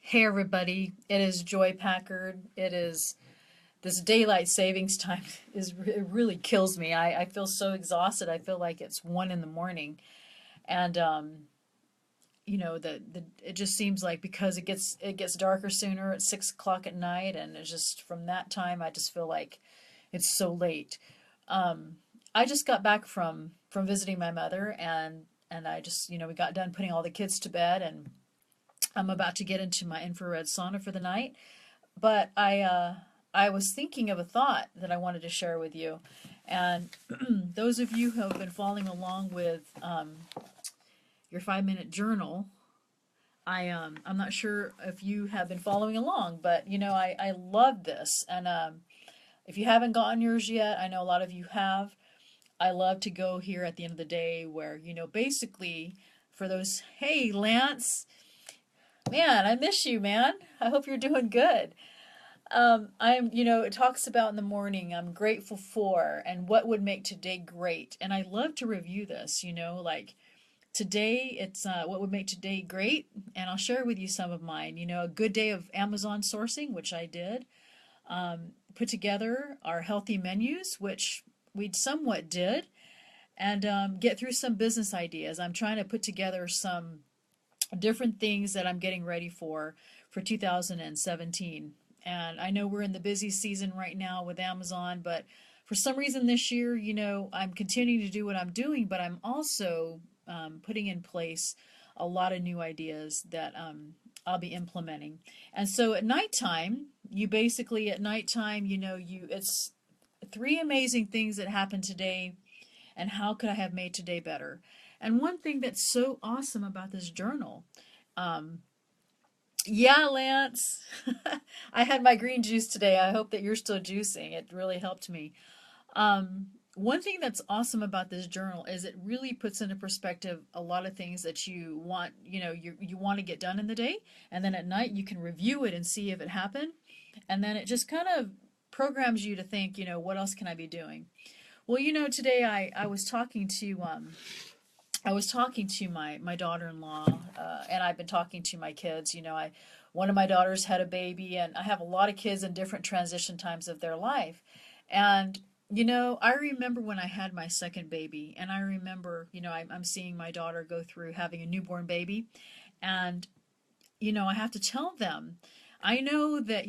Hey everybody, it is Joy Packard. It is this daylight savings time it really kills me. I feel so exhausted. I feel like it's 1 in the morning, and the it just seems like because it gets darker sooner at 6 o'clock at night, and it's just from that time I just feel like it's so late. Um, I just got back from visiting my mother, and I just we got done putting all the kids to bed, and I'm about to get into my infrared sauna for the night. But I was thinking of a thought that I wanted to share with you, and those of you who have been following along with your 5 minute journal, I'm not sure if you have been following along, but I love this, and if you haven't gotten yours yet, I know a lot of you have. I love to go here at the end of the day where basically for those, hey Lance, man, I miss you, man. I hope you're doing good. It talks about in the morning, I'm grateful for and what would make today great. And I love to review this, like today, it's what would make today great. And I'll share with you some of mine. A good day of Amazon sourcing, which I did. Put together our healthy menus, which we somewhat did. And get through some business ideas. I'm trying to put together some different things that I'm getting ready for 2017. And I know we're in the busy season right now with Amazon, but for some reason this year, I'm continuing to do what I'm doing, but I'm also putting in place a lot of new ideas that I'll be implementing. And so at nighttime, at nighttime, it's three amazing things that happened today, and how could I have made today better? And one thing that's so awesome about this journal, um, yeah, Lance, I had my green juice today. I hope that you're still juicing. It really helped me. One thing that's awesome about this journal is it really puts into perspective a lot of things that you want, you want to get done in the day, and then at night you can review it and see if it happened, and then it just kind of programs you to think, what else can I be doing? Well, today I was talking to my daughter-in-law, and I've been talking to my kids. One of my daughters had a baby, and I have a lot of kids in different transition times of their life. And I remember when I had my second baby, and I remember, I'm seeing my daughter go through having a newborn baby, and I have to tell them, I know that,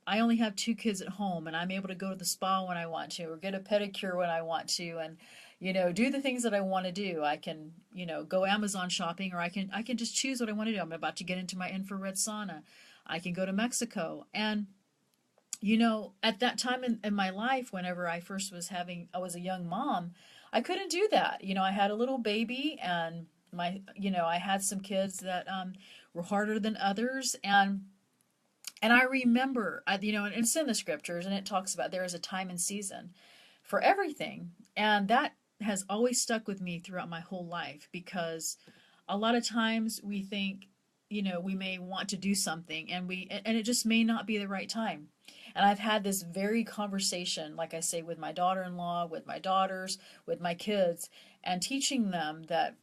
I only have two kids at home, and I'm able to go to the spa when I want to, or get a pedicure when I want to, and, do the things that I want to do. I can, go Amazon shopping, or I can just choose what I want to do. I'm about to get into my infrared sauna. I can go to Mexico. And, at that time in my life, whenever I was a young mom, I couldn't do that. I had a little baby, and I had some kids that were harder than others, and I remember, and it's in the scriptures, and it talks about there is a time and season for everything, and that has always stuck with me throughout my whole life, because a lot of times we think, we may want to do something, and it just may not be the right time. And I've had this very conversation, like I say, with my daughter-in-law, with my daughters, with my kids, and teaching them that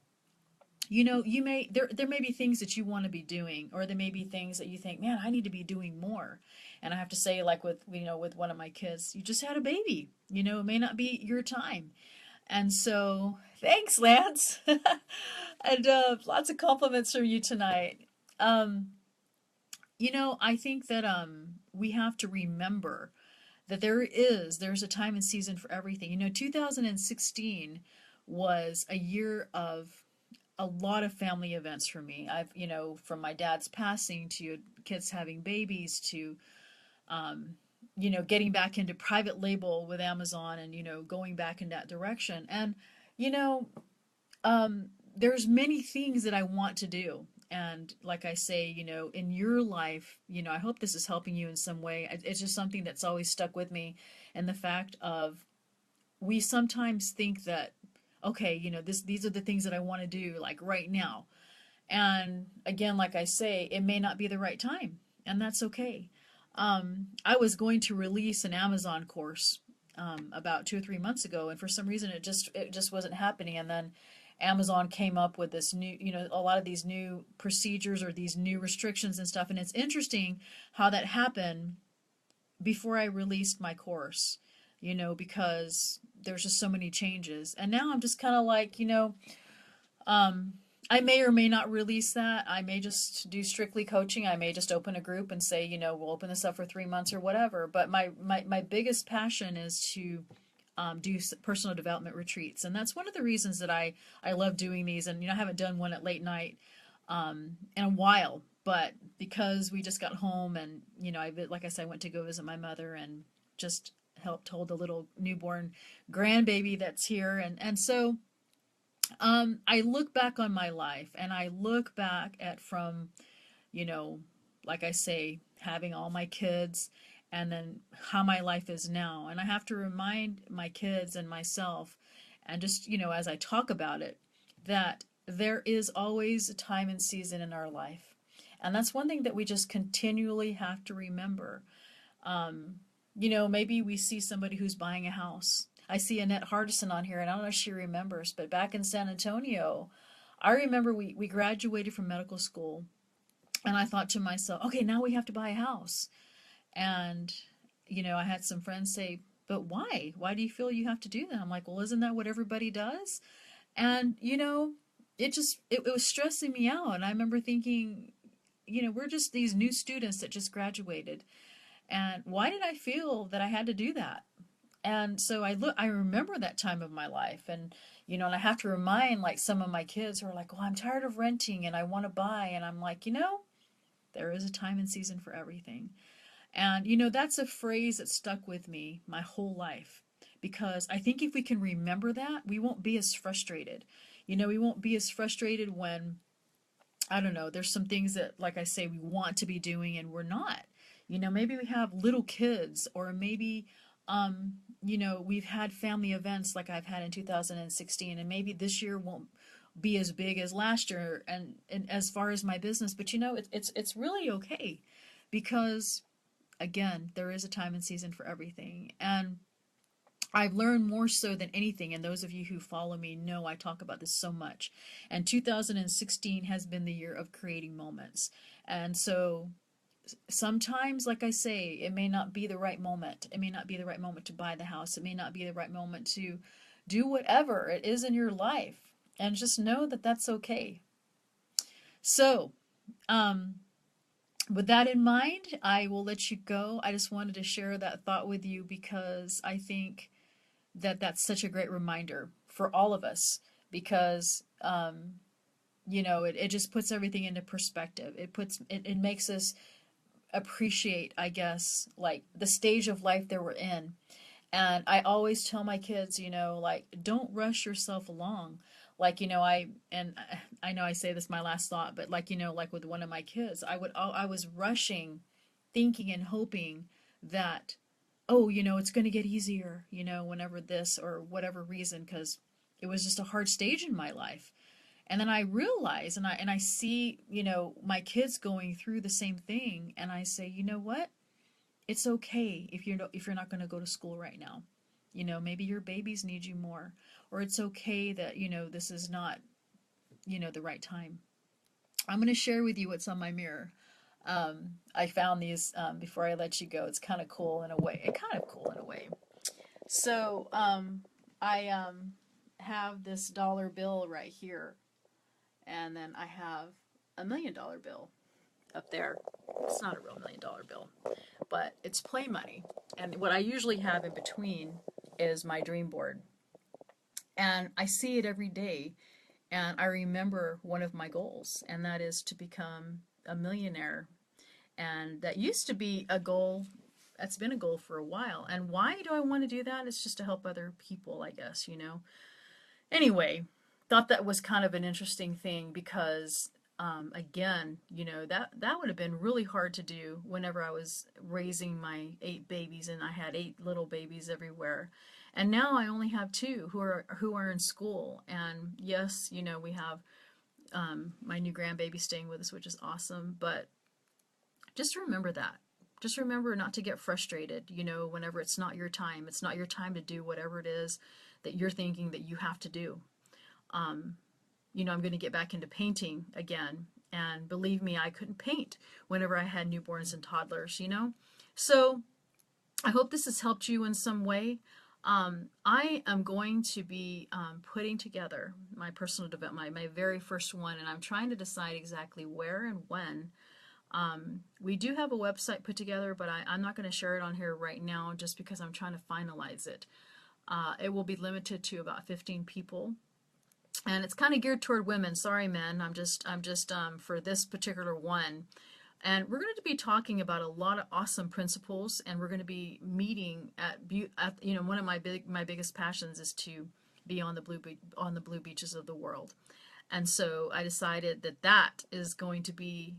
there may be things that you want to be doing, or there may be things that you think, man, I need to be doing more. And I have to say, like with one of my kids, you just had a baby, it may not be your time. And so thanks, Lance. And lots of compliments from you tonight. um I think that we have to remember that there's a time and season for everything. 2016 was a year of a lot of family events for me. From my dad's passing to kids having babies to, getting back into private label with Amazon, and, going back in that direction. And, you know, there's many things that I want to do. And like I say, in your life, I hope this is helping you in some way. It's just something that's always stuck with me. And the fact of, we sometimes think that, okay, these are the things that I want to do, like right now. And again, like I say, it may not be the right time, and that's okay. I was going to release an Amazon course about 2 or 3 months ago, and for some reason it just wasn't happening. And then Amazon came up with this new, a lot of these new procedures or these new restrictions and stuff. And it's interesting how that happened before I released my course, because there's just so many changes. And now I'm just kind of like, um, I may or may not release that. I may just do strictly coaching. I may just open a group and say, we'll open this up for 3 months or whatever. But my biggest passion is to do personal development retreats. And that's one of the reasons that I love doing these. And, I haven't done one at late night in a while. But because we just got home and, like I said, I went to go visit my mother and just helped hold a little newborn grandbaby that's here. And so I look back on my life and I look back at from, you know, like I say, having all my kids and then how my life is now. And I have to remind my kids and myself, and just, as I talk about it, that there is always a time and season in our life. And that's one thing that we just continually have to remember. Um, maybe we see somebody who's buying a house. I see Annette Hardison on here, and I don't know if she remembers, but back in San Antonio, I remember we graduated from medical school, and I thought to myself, okay, now we have to buy a house. And, I had some friends say, but why? Why do you feel you have to do that? I'm like, well, isn't that what everybody does? And, it was stressing me out. And I remember thinking, we're just these new students that just graduated. And why did I feel that I had to do that? And so I remember that time of my life, and and I have to remind like some of my kids who are like, "Well, I'm tired of renting and I want to buy," and I'm like, there is a time and season for everything. And that's a phrase that stuck with me my whole life, because I think if we can remember that, we won't be as frustrated. We won't be as frustrated when, I don't know, there's some things that, like I say, we want to be doing and we're not. Maybe we have little kids, or maybe, we've had family events like I've had in 2016, and maybe this year won't be as big as last year, and as far as my business, but it's really okay, because again, there is a time and season for everything. And I've learned more so than anything, and those of you who follow me know I talk about this so much. And 2016 has been the year of creating moments. And so sometimes, like I say, it may not be the right moment. It may not be the right moment to buy the house. It may not be the right moment to do whatever it is in your life. And just know that that's okay. So, with that in mind, I will let you go. I just wanted to share that thought with you, because I think that that's such a great reminder for all of us, because it just puts everything into perspective. It makes us appreciate, I guess, like the stage of life that we're in. And I always tell my kids, like, don't rush yourself along. Like, I know I say this my last thought, but like, like with one of my kids, I was rushing, thinking and hoping that, oh, it's going to get easier, whenever this or whatever reason, because it was just a hard stage in my life. And then I realize, and I see, my kids going through the same thing, and I say, you know what? It's okay if you're not going to go to school right now. Maybe your babies need you more, or it's okay that, this is not, the right time. I'm going to share with you what's on my mirror. I found these before I let you go. It's kind of cool in a way. So I have this dollar bill right here, and then I have $1 million bill up there. It's not a real $1 million bill, but it's play money. And what I usually have in between is my dream board. And I see it every day, and I remember one of my goals, and that is to become a millionaire. And that used to be a goal. That's been a goal for a while. And why do I want to do that? It's just to help other people, I guess, Anyway, thought that was kind of an interesting thing, because again, that would have been really hard to do whenever I was raising my 8 babies, and I had 8 little babies everywhere. And now I only have 2 who are in school. And yes, we have my new grandbaby staying with us, which is awesome. But just remember that. Just remember not to get frustrated, whenever it's not your time. It's not your time to do whatever it is that you're thinking that you have to do. I'm going to get back into painting again. And believe me, I couldn't paint whenever I had newborns and toddlers. So I hope this has helped you in some way. I am going to be putting together my personal development, my very first one, and I'm trying to decide exactly where and when. We do have a website put together, but I'm not going to share it on here right now just because I'm trying to finalize it. It will be limited to about 15 people. And it's kind of geared toward women. Sorry, men. I'm just for this particular one. And we're going to be talking about a lot of awesome principles, and we're going to be meeting at one of my biggest passions is to be on the blue beaches of the world. And so I decided that that is going to be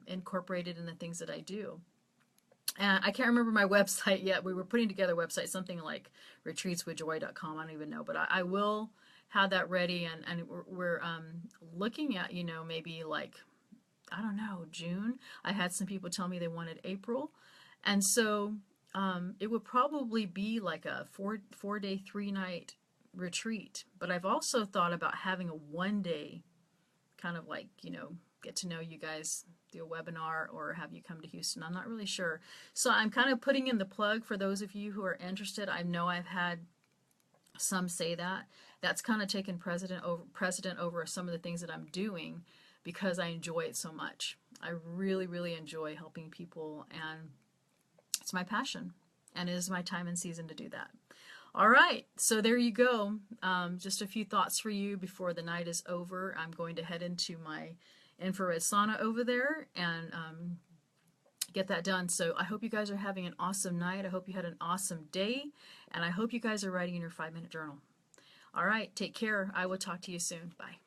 incorporated in the things that I do. And I can't remember my website yet. We were putting together a website, something like retreatswithjoy.com. I don't even know, but I will have that ready. And we're looking at, maybe like, I don't know, June. I had some people tell me they wanted April. And so it would probably be like a four-day, 3-night retreat. But I've also thought about having a 1-day kind of like, get to know you guys, do a webinar, or have you come to Houston. I'm not really sure. So I'm kind of putting in the plug for those of you who are interested. I know I've had some say that. That's kind of taken precedent over some of the things that I'm doing because I enjoy it so much. I really, really enjoy helping people, and it's my passion, and it is my time and season to do that. All right, so there you go. Just a few thoughts for you before the night is over. I'm going to head into my infrared sauna over there and get that done. So I hope you guys are having an awesome night. I hope you had an awesome day, and I hope you guys are writing in your 5-minute journal. All right, take care. I will talk to you soon. Bye.